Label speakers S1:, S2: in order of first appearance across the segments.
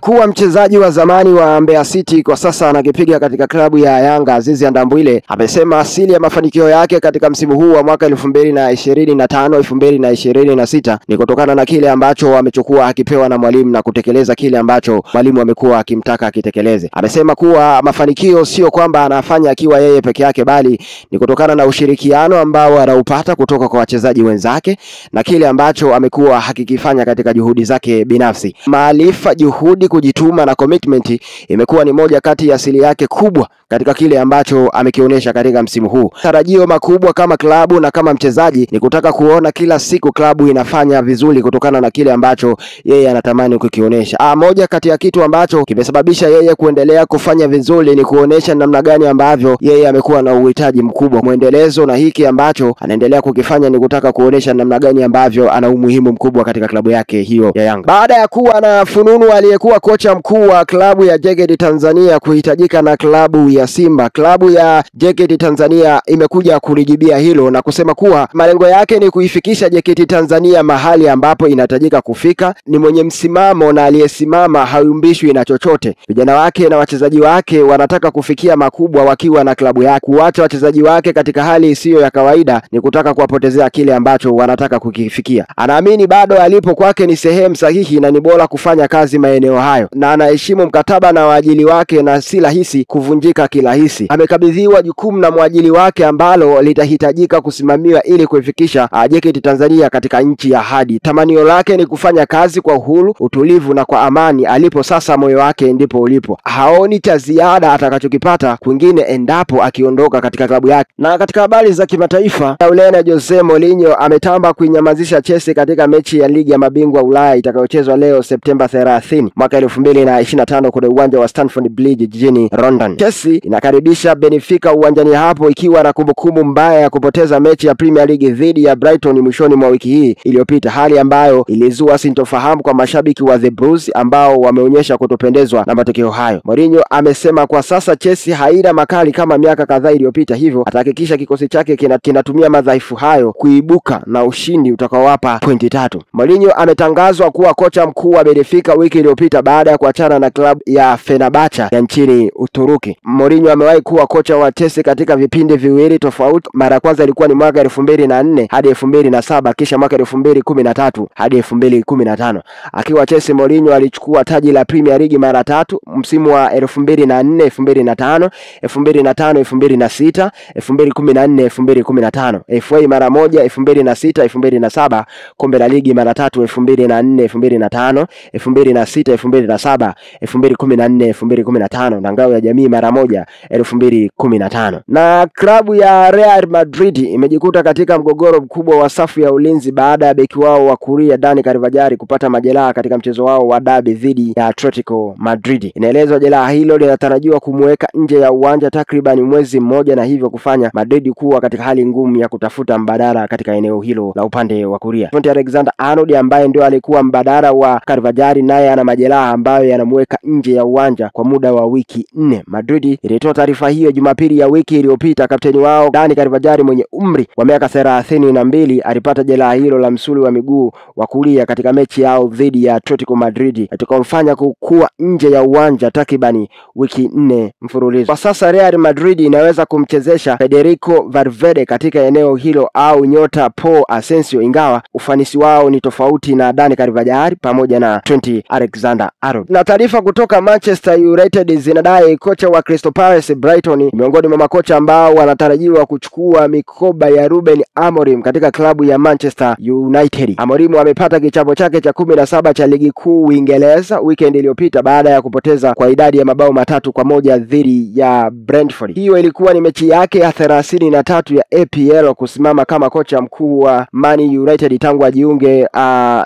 S1: Kuwa mchezaji wa zamani wa Mbeya City kwa sasa anakipiga katika klabu ya Yanga, Azizi Ndambwile amesema asili ya mafanikio yake katika msimu huu wa mwaka 2025-2026 ni kutokana na kile ambacho amechukua akipewa na mwalimu na kutekeleza kile ambacho mwalimu amekuwa akimtaka akitekeleze. Amesema kuwa mafanikio sio kwamba anafanya akiwa yeye peke yake, bali ni kutokana na ushirikiano ambao anaupata kutoka kwa wachezaji wenzake na kile ambacho amekuwa hakikifanya katika juhudi zake binafsi. Maarifa, juhudi, kujituma na commitment imekuwa ni moja kati ya asili yake kubwa katika kile ambacho amekionyesha katika msimu huu. Tarajio makubwa kama klabu na kama mchezaji ni kutaka kuona kila siku klabu inafanya vizuri kutokana na kile ambacho yeye anatamani kukionyesha. Moja kati ya kitu ambacho kimesababisha yeye kuendelea kufanya vizuri ni kuonesha namna gani ambavyo yeye amekuwa na uhitaji mkubwa muendelezo, na hiki ambacho anaendelea kukifanya ni kutaka kuonesha namna gani ambavyo ana umuhimu mkubwa katika klabu yake hiyo ya Yanga. Baada ya kuwa na fununu aliyekuwa kocha mkuu wa klabu ya JKT Tanzania kuhitajika na klabu ya Simba, klabu ya JKT Tanzania imekuja kulijibia hilo na kusema kuwa malengo yake ni kuifikisha JKT Tanzania mahali ambapo inahitajika kufika. Ni mwenye msimamo na aliyesimama hayumbishwi na chochote. Vijana wake na wachezaji wake wanataka kufikia makubwa wakiwa na klabu yake. Kuacha wachezaji wake katika hali isiyo ya kawaida ni kutaka kuwapotezea kile ambacho wanataka kukifikia. Anaamini bado alipo kwake ni sehemu sahihi na ni bora kufanya kazi maeneo hayo, na anaheshimu mkataba na waajili wake na si rahisi kuvunjika kirahisi. Amekabidhiwa jukumu na mwajili wake ambalo litahitajika kusimamiwa ili kuifikisha JKT Tanzania katika nchi ya ahadi. Tamanio lake ni kufanya kazi kwa uhuru, utulivu na kwa amani. Alipo sasa moyo wake ndipo ulipo. Haoni cha ziada atakachokipata kwingine endapo akiondoka katika klabu yake. Na katika habari za kimataifa, Ureno Jose Mourinho ametamba kuinyamazisha Chelsea katika mechi ya ligi ya mabingwa Ulaya itakayochezwa leo Septemba 30 mwaka 2025 kwenye uwanja wa Stamford Bridge jijini London. Chelsea inakaribisha Benfica uwanjani hapo ikiwa na kumbukumbu mbaya ya kupoteza mechi ya Premier League dhidi ya Brighton mwishoni mwa wiki hii iliyopita, hali ambayo ilizua sintofahamu kwa mashabiki wa The Blues ambao wameonyesha kutopendezwa na matokeo hayo. Mourinho amesema kwa sasa Chelsea haina makali kama miaka kadhaa iliyopita, hivyo atahakikisha kikosi chake kinatumia madhaifu hayo kuibuka na ushindi utakaowapa pointi 3. Mourinho ametangazwa kuwa kocha mkuu wa Benfica wiki iliyopita baada ya kuachana na klabu ya Fenerbahce ya nchini Uturuki. Mourinho amewahi kuwa kocha wa Chelsea katika vipindi viwili tofauti. Mara ya kwanza ilikuwa ni mwaka 2004 hadi 2007, kisha mwaka 2013 hadi 2015. Akiwa Chelsea, Mourinho alichukua taji la Premier League mara 3 msimu wa 2004-2005, 2005-2006, 2014-2015, FA mara 1 2006-2007, kombe la ligi mara 3 2004-2005, 2006-2007, 2014-2015 na ngao ya jamii mara 1 2015. Na klabu ya Real Madrid imejikuta katika mgogoro mkubwa wa safu ya ulinzi baada ya beki wao wa kulia Dani Carvajal kupata majeraha katika mchezo wao wa derby dhidi ya Atletico Madrid. Inaelezwa jeraha hilo linatarajiwa kumweka nje ya uwanja takriban mwezi mmoja, na hivyo kufanya Madrid kuwa katika hali ngumu ya kutafuta mbadala katika eneo hilo la upande wa kulia. Trent Alexander-Arnold ambaye ndio alikuwa mbadala wa Carvajal naye ana majeraha ambayo yanamweka nje ya uwanja kwa muda wa wiki 4. Madrid ilitoa taarifa hiyo Jumapili ya wiki iliyopita. Kapteni wao Dani Carvajal mwenye umri wa miaka 32 alipata jeraha hilo la msuli wa miguu wa kulia katika mechi yao dhidi ya Atletico Madrid itakomfanya kuwa nje ya uwanja takribani wiki 4 mfululizo. Kwa sasa Real Madrid inaweza kumchezesha Federico Valverde katika eneo hilo au nyota Paul Asensio, ingawa ufanisi wao ni tofauti na Dani Carvajal pamoja na Trent Alexander-Arnold. Na taarifa kutoka Manchester United zinadai kocha wa Crystal Palace Brighton miongoni mwa makocha ambao wanatarajiwa kuchukua mikoba ya Ruben Amorim katika klabu ya Manchester United. Amorim amepata kichapo chake cha 17 cha ligi kuu Uingereza weekend iliyopita baada ya kupoteza kwa idadi ya mabao 3-1 dhidi ya Brentford. Hiyo ilikuwa ni mechi yake ya 33 ya EPL kusimama kama kocha mkuu wa Man United tangu ajiunge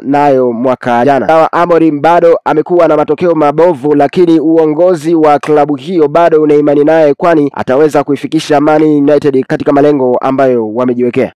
S1: nayo mwaka jana. Amorim bado amekuwa na matokeo mabovu, lakini uongozi wa klabu hiyo bado una imani naye, kwani ataweza kuifikisha Man United katika malengo ambayo wamejiwekea.